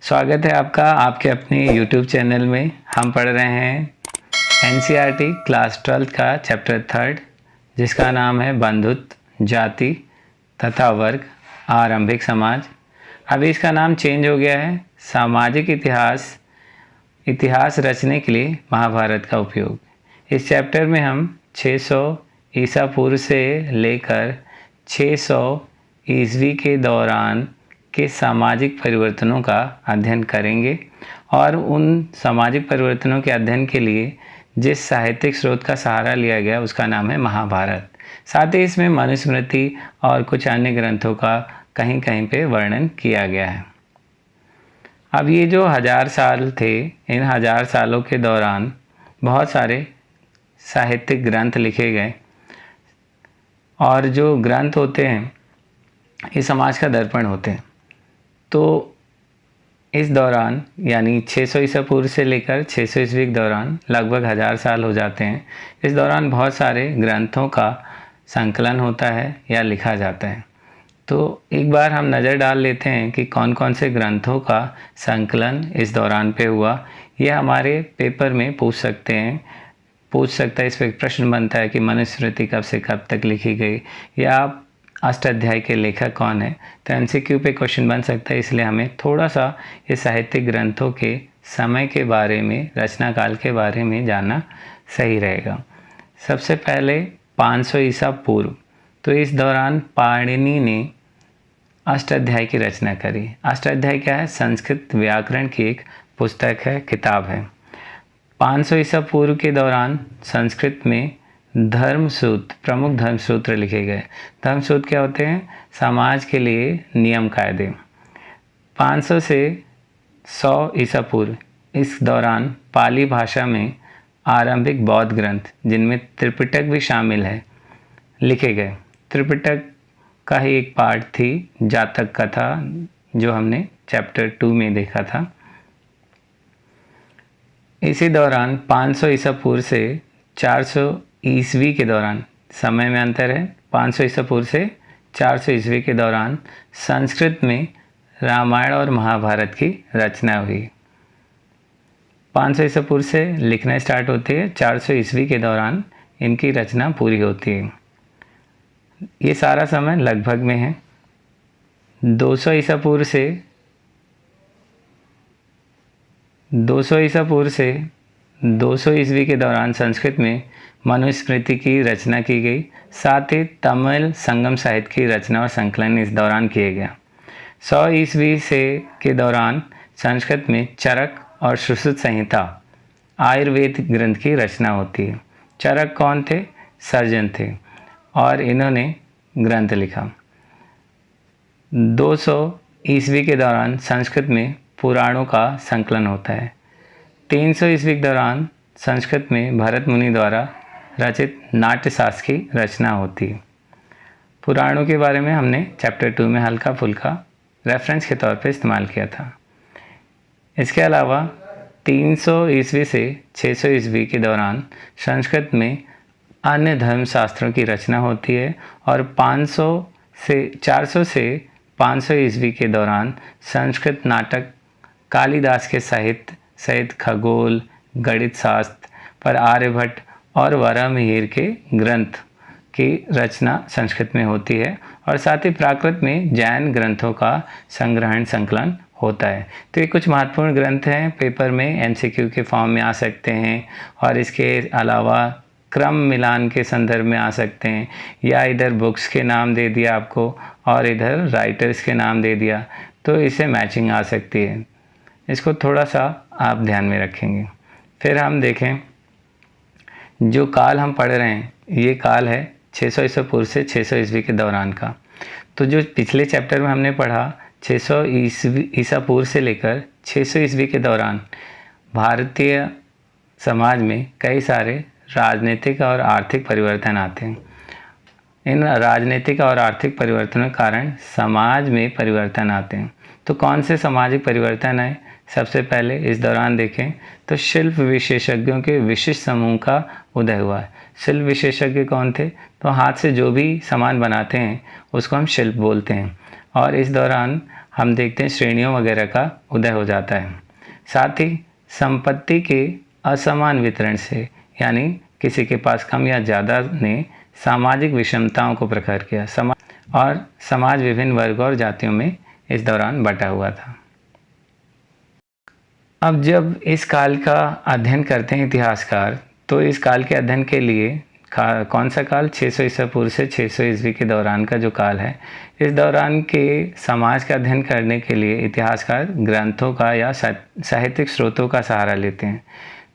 स्वागत है आपका आपके अपने YouTube चैनल में। हम पढ़ रहे हैं NCERT क्लास 12 का चैप्टर 3 जिसका नाम है बंधुत्व, जाति तथा वर्ग, आरंभिक समाज। अभी इसका नाम चेंज हो गया है, सामाजिक इतिहास रचने के लिए महाभारत का उपयोग। इस चैप्टर में हम 600 ईसा पूर्व से लेकर 600 ईस्वी के दौरान के सामाजिक परिवर्तनों का अध्ययन करेंगे और उन सामाजिक परिवर्तनों के अध्ययन के लिए जिस साहित्यिक स्रोत का सहारा लिया गया उसका नाम है महाभारत। साथ ही इसमें मनुस्मृति और कुछ अन्य ग्रंथों का कहीं कहीं पे वर्णन किया गया है। अब ये जो 1000 साल थे, इन 1000 सालों के दौरान बहुत सारे साहित्यिक ग्रंथ लिखे गए और जो ग्रंथ होते हैं ये समाज का दर्पण होते हैं। तो इस दौरान यानी 600 ईसा पूर्व से लेकर 600 ईस्वी के दौरान लगभग 1000 साल हो जाते हैं। इस दौरान बहुत सारे ग्रंथों का संकलन होता है या लिखा जाता है। तो एक बार हम नज़र डाल लेते हैं कि कौन कौन से ग्रंथों का संकलन इस दौरान पे हुआ। ये हमारे पेपर में पूछ सकता है। इस पर प्रश्न बनता है कि मनुस्मृति कब से कब तक लिखी गई या अष्टाध्यायी के लेखक कौन है। तो MCQ पे क्वेश्चन बन सकता है, इसलिए हमें थोड़ा सा ये साहित्यिक ग्रंथों के समय के बारे में, रचना काल के बारे में जानना सही रहेगा। सबसे पहले 500 ईसा पूर्व, तो इस दौरान पाणिनि ने अष्टाध्यायी की रचना करी। अष्टाध्यायी क्या है? संस्कृत व्याकरण की एक पुस्तक है, किताब है। 500 ईसा पूर्व के दौरान संस्कृत में प्रमुख धर्म सूत्र लिखे गए। धर्म सूत्र क्या होते हैं? समाज के लिए नियम कायदे। 500 से 100 ईसा पूर्व, इस दौरान पाली भाषा में आरंभिक बौद्ध ग्रंथ, जिनमें त्रिपिटक भी शामिल है, लिखे गए। त्रिपिटक का ही एक पार्ट थी जातक कथा, जो हमने चैप्टर 2 में देखा था। इसी दौरान 500 ईसा पूर्व से 400 ईस्वी के दौरान, समय में अंतर है, 500 ईसा पूर्व से 400 ईस्वी के दौरान संस्कृत में रामायण और महाभारत की रचना हुई। 500 ईसा पूर्व से लिखना स्टार्ट होती है, 400 ईस्वी के दौरान इनकी रचना पूरी होती है। ये सारा समय लगभग में है। 200 ईसा पूर्व से 200 ईस्वी के दौरान संस्कृत में मनुस्मृति की रचना की गई। साथ ही तमिल संगम साहित्य की रचना और संकलन इस दौरान किया गया। 100 ईस्वी के दौरान संस्कृत में चरक और सुश्रुत संहिता आयुर्वेद ग्रंथ की रचना होती है। चरक कौन थे? सर्जन थे और इन्होंने ग्रंथ लिखा। 200 ईस्वी के दौरान संस्कृत में पुराणों का संकलन होता है। 300 ईस्वी के दौरान संस्कृत में भरत मुनि द्वारा रचित नाट्यशास्त्र की रचना होती है। पुराणों के बारे में हमने चैप्टर 2 में हल्का फुल्का रेफरेंस के तौर पर इस्तेमाल किया था। इसके अलावा 300 ईस्वी से 600 ईस्वी के दौरान संस्कृत में अन्य धर्मशास्त्रों की रचना होती है और 400 से 500 ईस्वी के दौरान संस्कृत नाटक कालिदास के साहित्य सहित खगोल, गणित शास्त्र पर आर्यभट्ट और वराहमिहिर के ग्रंथ की रचना संस्कृत में होती है और साथ ही प्राकृत में जैन ग्रंथों का संकलन होता है। तो ये कुछ महत्वपूर्ण ग्रंथ हैं, पेपर में MCQ के फॉर्म में आ सकते हैं और इसके अलावा क्रम मिलान के संदर्भ में आ सकते हैं, या इधर बुक्स के नाम दे दिया आपको और इधर राइटर्स के नाम दे दिया, तो इसे मैचिंग आ सकती है। इसको थोड़ा सा आप ध्यान में रखेंगे। फिर हम देखें, जो काल हम पढ़ रहे हैं ये काल है 600 ईसा पूर्व से 600 ईस्वी के दौरान का। तो जो पिछले चैप्टर में हमने पढ़ा 600 ईसा पूर्व से लेकर 600 ईस्वी के दौरान भारतीय समाज में कई सारे राजनीतिक और आर्थिक परिवर्तन आते हैं। इन राजनीतिक और आर्थिक परिवर्तनों के कारण समाज में परिवर्तन आते हैं। तो कौन से सामाजिक परिवर्तन है? सबसे पहले इस दौरान देखें तो शिल्प विशेषज्ञों के विशिष्ट समूह का उदय हुआ है। शिल्प विशेषज्ञ कौन थे? तो हाथ से जो भी सामान बनाते हैं उसको हम शिल्प बोलते हैं। और इस दौरान हम देखते हैं श्रेणियों वगैरह का उदय हो जाता है। साथ ही संपत्ति के असमान वितरण से, यानी किसी के पास कम या ज़्यादा ने सामाजिक विषमताओं को प्रखर किया। समाज विभिन्न वर्गों और जातियों में इस दौरान बटा हुआ था। अब जब इस काल का अध्ययन करते हैं इतिहासकार, तो इस काल के अध्ययन के लिए कौन सा काल, 600 ईसा पूर्व से 600 ईस्वी के दौरान का जो काल है, इस दौरान के समाज का अध्ययन करने के लिए इतिहासकार ग्रंथों का या साहित्यिक स्रोतों का सहारा लेते हैं।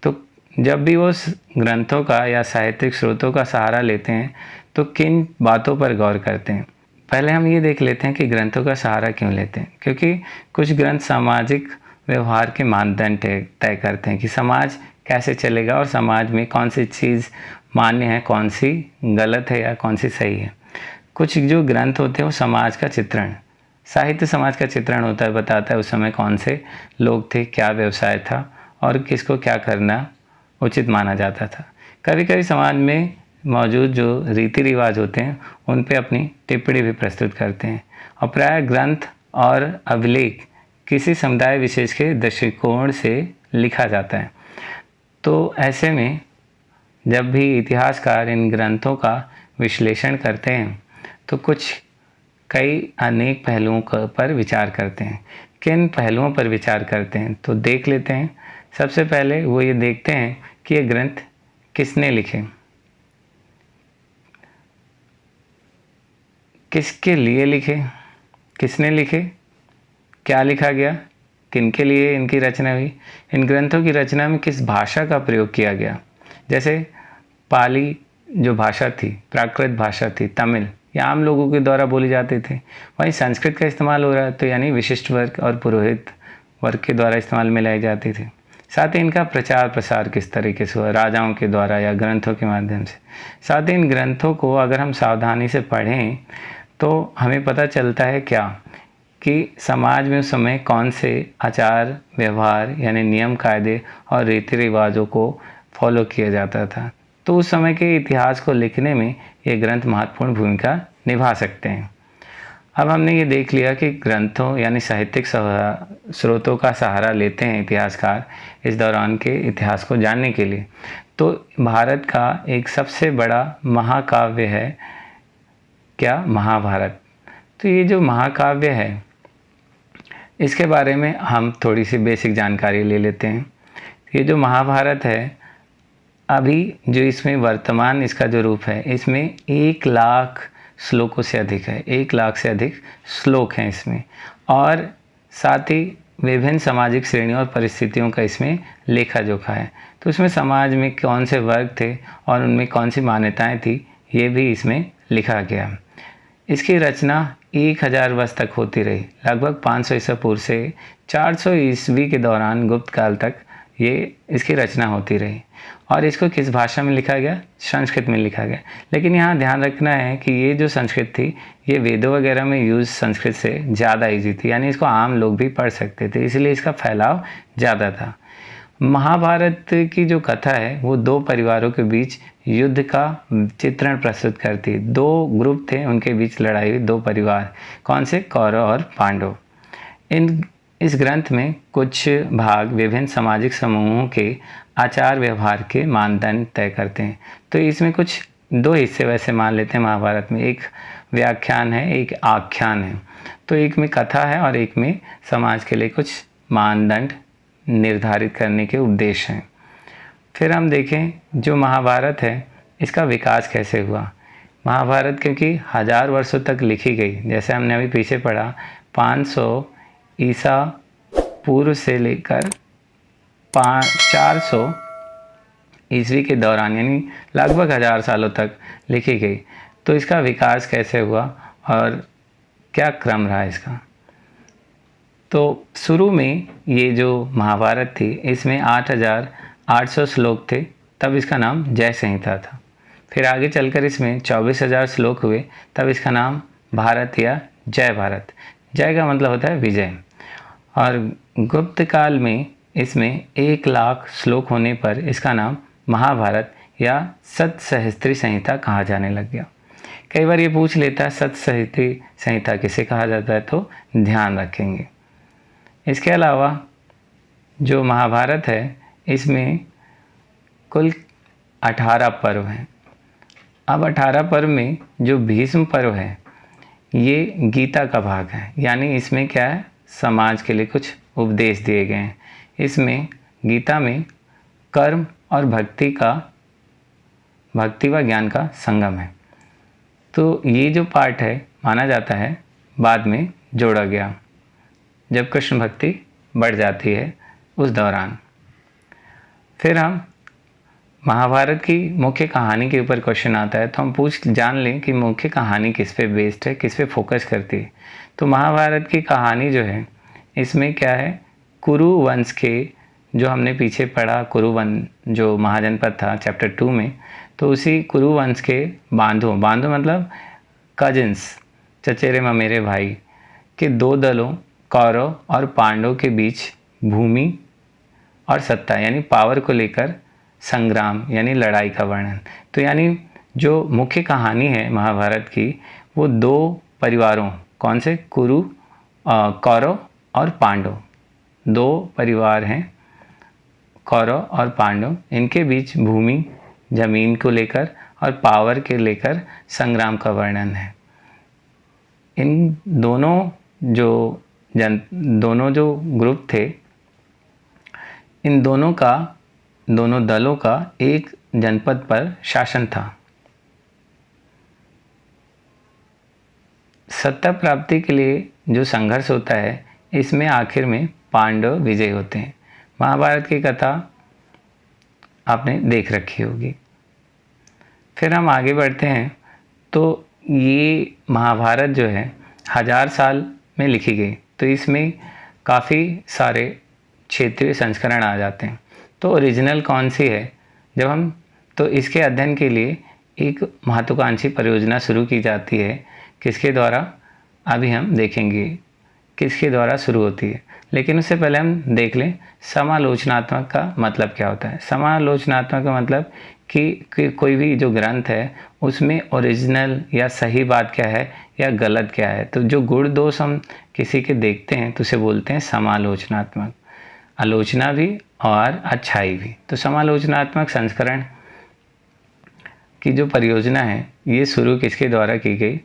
तो जब भी वो ग्रंथों का या साहित्यिक स्रोतों का सहारा लेते हैं तो किन बातों पर गौर करते हैं। पहले हम ये देख लेते हैं कि ग्रंथों का सहारा क्यों लेते हैं। क्योंकि कुछ ग्रंथ सामाजिक व्यवहार के मानदंड तय करते हैं कि समाज कैसे चलेगा और समाज में कौन सी चीज़ मान्य है, कौन सी गलत है या कौन सी सही है। कुछ जो ग्रंथ होते हैं वो समाज का चित्रण, साहित्य समाज का चित्रण होता है, बताता है उस समय कौन से लोग थे, क्या व्यवसाय था और किसको क्या करना उचित माना जाता था। कभी कभी समाज में मौजूद जो रीति रिवाज होते हैं उन पे अपनी टिप्पणी भी प्रस्तुत करते हैं। और प्राय ग्रंथ और अभिलेख किसी समुदाय विशेष के दृष्टिकोण से लिखा जाता है। तो ऐसे में जब भी इतिहासकार इन ग्रंथों का विश्लेषण करते हैं तो कई अनेक पहलुओं पर विचार करते हैं। किन पहलुओं पर विचार करते हैं तो देख लेते हैं। सबसे पहले वो ये देखते हैं कि ये ग्रंथ किसने लिखे, किसके लिए लिखे, किसने लिखे, क्या लिखा गया, किनके लिए इनकी रचना हुई, इन ग्रंथों की रचना में किस भाषा का प्रयोग किया गया। जैसे पाली जो भाषा थी, प्राकृत भाषा थी, तमिल, या आम लोगों के द्वारा बोली जाते थे। वहीं संस्कृत का इस्तेमाल हो रहा है तो यानी विशिष्ट वर्ग और पुरोहित वर्ग के द्वारा इस्तेमाल में लाई जाती थी। साथ ही इनका प्रचार प्रसार किस तरीके से हुआ, राजाओं के द्वारा या ग्रंथों के माध्यम से। साथ ही इन ग्रंथों को अगर हम सावधानी से पढ़ें तो हमें पता चलता है क्या कि समाज में उस समय कौन से आचार व्यवहार यानी नियम कायदे और रीति रिवाजों को फॉलो किया जाता था। तो उस समय के इतिहास को लिखने में ये ग्रंथ महत्वपूर्ण भूमिका निभा सकते हैं। अब हमने ये देख लिया कि ग्रंथों यानी साहित्यिक स्रोतों का सहारा लेते हैं इतिहासकार इस दौरान के इतिहास को जानने के लिए। तो भारत का एक सबसे बड़ा महाकाव्य है क्या, महाभारत। तो ये जो महाकाव्य है इसके बारे में हम थोड़ी सी बेसिक जानकारी ले लेते हैं। ये जो महाभारत है अभी जो इसमें वर्तमान इसका जो रूप है इसमें 1 लाख श्लोकों से अधिक है, 1 लाख से अधिक श्लोक हैं इसमें। और साथ ही विभिन्न सामाजिक श्रेणियों और परिस्थितियों का इसमें लेखा जोखा है। तो इसमें समाज में कौन से वर्ग थे और उनमें कौन सी मान्यताएं थी ये भी इसमें लिखा गया। इसकी रचना 1000 वर्ष तक होती रही, लगभग 500 ईसा पूर्व से 400 ईस्वी के दौरान गुप्त काल तक ये इसकी रचना होती रही। और इसको किस भाषा में लिखा गया, संस्कृत में लिखा गया। लेकिन यहाँ ध्यान रखना है कि ये जो संस्कृत थी ये वेदों वगैरह में यूज़ संस्कृत से ज़्यादा ईजी थी, यानी इसको आम लोग भी पढ़ सकते थे, इसलिए इसका फैलाव ज़्यादा था। महाभारत की जो कथा है वो 2 परिवारों के बीच युद्ध का चित्रण प्रस्तुत करती है। 2 ग्रुप थे, उनके बीच लड़ाई हुई, 2 परिवार, कौन से, कौरव और पांडव। इस ग्रंथ में कुछ भाग विभिन्न सामाजिक समूहों के आचार व्यवहार के मानदंड तय करते हैं। तो इसमें कुछ 2 हिस्से वैसे मान लेते हैं महाभारत में, एक व्याख्यान है, एक आख्यान है। तो एक में कथा है और एक में समाज के लिए कुछ मानदंड निर्धारित करने के उपदेश हैं। फिर हम देखें जो महाभारत है इसका विकास कैसे हुआ। महाभारत क्योंकि 1000 वर्षों तक लिखी गई, जैसे हमने अभी पीछे पढ़ा 500 ईसा पूर्व से लेकर 400 ईस्वी के दौरान, यानी लगभग 1000 सालों तक लिखी गई। तो इसका विकास कैसे हुआ और क्या क्रम रहा इसका। तो शुरू में ये जो महाभारत थी इसमें 8800 श्लोक थे, तब इसका नाम जय संहिता था। फिर आगे चलकर इसमें 24000 श्लोक हुए, तब इसका नाम भारत या जय भारत। जय का मतलब होता है विजय। और गुप्त काल में इसमें 1 लाख श्लोक होने पर इसका नाम महाभारत या सतसहस्त्री संहिता कहा जाने लग गया। कई बार ये पूछ लेता है सप्तसाहिती संहिता किसे कहा जाता है, तो ध्यान रखेंगे। इसके अलावा जो महाभारत है इसमें कुल 18 पर्व हैं। अब 18 पर्व में जो भीष्म पर्व है ये गीता का भाग है, यानी इसमें क्या है, समाज के लिए कुछ उपदेश दिए गए हैं। इसमें गीता में कर्म और भक्ति व ज्ञान का संगम है। तो ये जो पार्ट है माना जाता है बाद में जोड़ा गया जब कृष्ण भक्ति बढ़ जाती है उस दौरान। फिर हम महाभारत की मुख्य कहानी के ऊपर क्वेश्चन आता है तो हम जान लें कि मुख्य कहानी किस पे बेस्ड है, किस पे फोकस करती है। तो महाभारत की कहानी जो है इसमें क्या है, कुरु वंश के, जो हमने पीछे पढ़ा कुरु वंश जो महाजनपद था चैप्टर 2 में, तो उसी कुरु वंश के बांधु मतलब कजिन्स, चचेरे ममेरे भाई के 2 दलों कौरव और पांडव के बीच भूमि और सत्ता यानी पावर को लेकर संग्राम यानी लड़ाई का वर्णन। तो यानी जो मुख्य कहानी है महाभारत की वो 2 परिवारों, कौन से, कौरव और पांडव, 2 परिवार हैं कौरव और पांडव, इनके बीच भूमि जमीन को लेकर और पावर के लेकर संग्राम का वर्णन है। इन दोनों जो ग्रुप थे, इन दोनों दलों का एक जनपद पर शासन था। सत्ता प्राप्ति के लिए जो संघर्ष होता है इसमें आखिर में पांडव विजयी होते हैं। महाभारत की कथा आपने देख रखी होगी। फिर हम आगे बढ़ते हैं तो ये महाभारत जो है 1000 साल में लिखी गई, तो इसमें काफ़ी सारे क्षेत्रीय संस्करण आ जाते हैं। तो ओरिजिनल कौन सी है, तो इसके अध्ययन के लिए एक महत्वाकांक्षी परियोजना शुरू की जाती है। किसके द्वारा, अभी हम देखेंगे किसके द्वारा शुरू होती है। लेकिन उससे पहले हम देख लें समालोचनात्मक का मतलब क्या होता है। समालोचनात्मक का मतलब कि कोई भी जो ग्रंथ है उसमें ओरिजिनल या सही बात क्या है या गलत क्या है। तो जो गुण दोष हम किसी के देखते हैं तो उसे बोलते हैं समालोचनात्मक, आलोचना भी और अच्छाई भी। तो समालोचनात्मक संस्करण की जो परियोजना है ये शुरू किसके द्वारा की गई,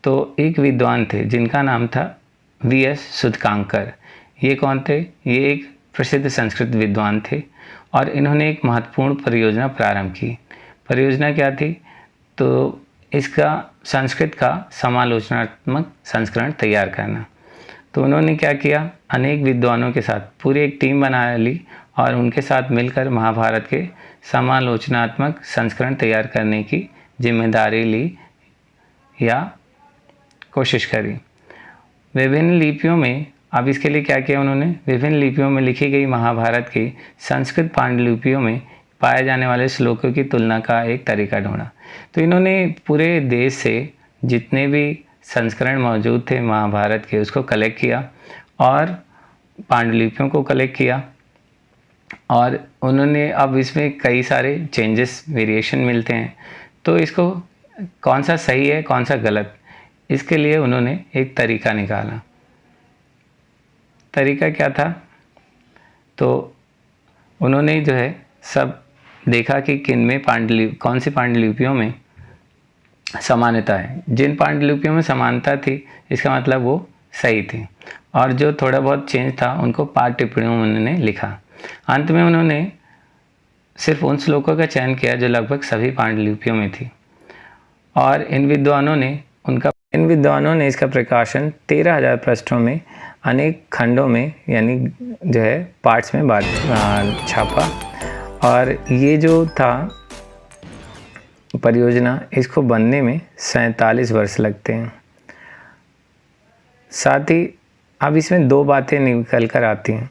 तो एक विद्वान थे जिनका नाम था वी.एस. सुधकांकर। ये कौन थे, ये एक प्रसिद्ध संस्कृत विद्वान थे और इन्होंने एक महत्वपूर्ण परियोजना प्रारंभ की। परियोजना क्या थी, तो इसका संस्कृत का समालोचनात्मक संस्करण तैयार करना। तो उन्होंने क्या किया, अनेक विद्वानों के साथ पूरी एक टीम बना ली और उनके साथ मिलकर महाभारत के समालोचनात्मक संस्करण तैयार करने की जिम्मेदारी ली या कोशिश करी। विभिन्न लिपियों में, अब इसके लिए क्या किया उन्होंने, विभिन्न लिपियों में लिखी गई महाभारत की संस्कृत पांडुलिपियों में पाए जाने वाले श्लोकों की तुलना का एक तरीका ढूंढा। तो इन्होंने पूरे देश से जितने भी संस्करण मौजूद थे महाभारत के उसको कलेक्ट किया और पांडुलिपियों को कलेक्ट किया और उन्होंने, अब इसमें कई सारे चेंजेस वेरिएशन मिलते हैं, तो इसको कौन सा सही है कौन सा गलत, इसके लिए उन्होंने एक तरीका निकाला। तरीका क्या था, तो उन्होंने जो है सब देखा कि किन में कौन सी पांडुलिपियों में समानता है। जिन पांडुलिपियों में समानता थी इसका मतलब वो सही थी और जो थोड़ा बहुत चेंज था उनको पाठ टिप्पणियों में उन्होंने लिखा। अंत में उन्होंने सिर्फ उन श्लोकों का चयन किया जो लगभग सभी पांडुलिपियों में थी और इन विद्वानों ने इसका प्रकाशन 13,000 पृष्ठों में अनेक खंडों में यानी जो है पार्ट्स में छापा। और ये जो था परियोजना, इसको बनने में 47 वर्ष लगते हैं। साथ ही अब इसमें 2 बातें निकल कर आती हैं।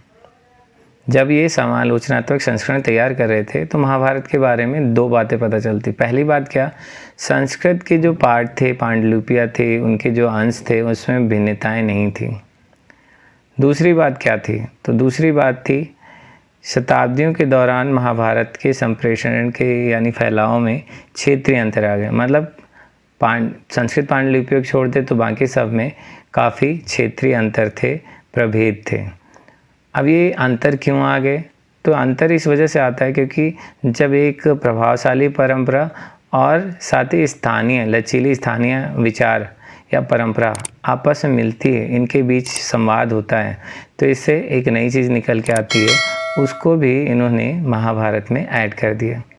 जब ये समालोचनात्मक संस्करण तैयार कर रहे थे तो महाभारत के बारे में 2 बातें पता चलती। पहली बात क्या, संस्कृत के जो पाठ थे, पांडुलिपियाँ थे, उनके जो अंश थे उसमें भिन्नताएं नहीं थी। दूसरी बात क्या थी, तो दूसरी बात थी शताब्दियों के दौरान महाभारत के संप्रेषण के यानी फैलाव में क्षेत्रीय अंतर आ गए। मतलब संस्कृत पांडुलिपियों को छोड़ दे तो बाकी सब में काफ़ी क्षेत्रीय अंतर थे, प्रभेद थे। अब ये अंतर क्यों आ गए? तो अंतर इस वजह से आता है क्योंकि जब एक प्रभावशाली परंपरा और साथ ही स्थानीय लचीली स्थानीय विचार या परंपरा आपस में मिलती है, इनके बीच संवाद होता है, तो इससे एक नई चीज़ निकल के आती है, उसको भी इन्होंने महाभारत में ऐड कर दिया।